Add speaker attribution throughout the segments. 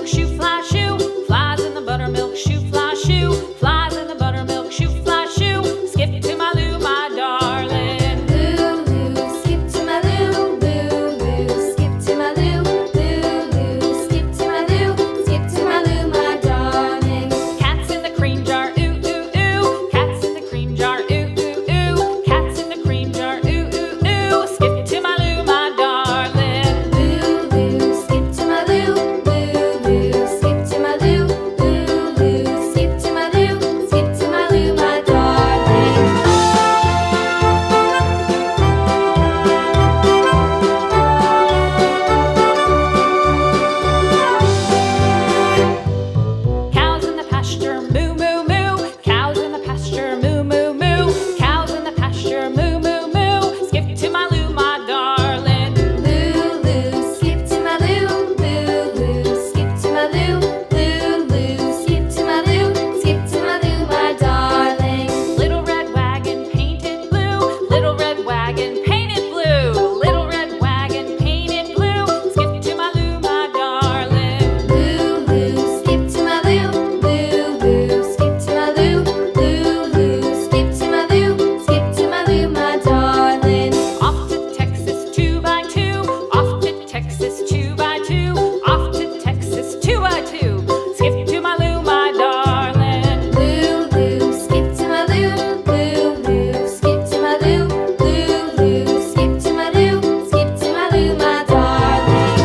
Speaker 1: buttermilk shoe, fly shoe. Flies in the buttermilk shoe, fly shoe. Flies in the buttermilk shoe, fly shoe. Skip to my Lou, my darling.
Speaker 2: Lulu, skip to my Lou, Lulu, skip to my Lou, Lulu, skip to my Lou, skip to my Lou, my darling.
Speaker 1: Cats in the cream jar, ooh, ooh, ooh. Cats in the cream jar, ooh, ooh, ooh. Cats in the cream jar, ooh, ooh, ooh. Skip to my Lou, my darling.
Speaker 2: Lulu, skip to my Lou, Lulu, skip to my Lou, Lulu, skip to my Lou, skip to my Lou, my darling.
Speaker 1: Cows in the pasture, moo, moo, moo. Cows in the pasture, moo, moo, moo. Cows in the pasture, moo, moo, moo. Skip to my Lou, my darling.
Speaker 2: Lulu, skip to my Lou, Lulu, skip to my Lou, Lulu, skip to my Lou, skip to my Lou, my darling.
Speaker 1: Little red wagon painted blue. Little red wagon painted blue. Little red wagon painted blue. Skip to my Lou, my darling.
Speaker 2: Lulu, skip to my Lou, Lulu, skip to my Lou, Lulu, skip to my Lou, skip to my Lou, my darling.
Speaker 1: Off to Texas 2x2. Off to Texas 2x2. Off to Texas 2x2. Skip to my Lou, my darling.
Speaker 2: Lulu, skip to my Lou, Lulu, skip to my Lou, Lulu, skip to my Lou, skip to my Lou, my darling.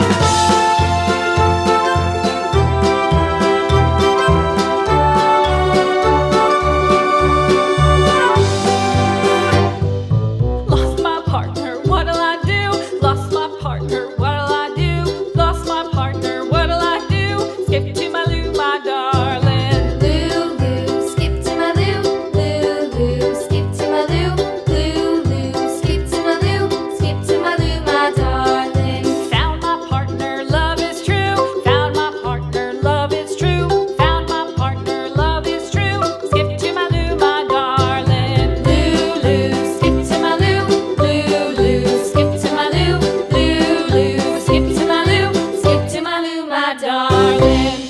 Speaker 1: Lost my partner, what'll I do? Lost my partner, what'll I do? Lost my partner, what'll I do? Skip to my Lou, my darling.
Speaker 2: Lulu, skip to my Lou, Lulu, skip to my Lou, Lulu, skip to my Lou, skip to my Lou, my darling.
Speaker 1: Found my partner, love is true. Found my partner, love is true. Found my partner, love is true. Skip to my Lou, my darling.
Speaker 2: Lulu, skip to my Lou, Lulu, skip to my Lou, Lulu, skip to my Lou, skip to my Lou, my darling.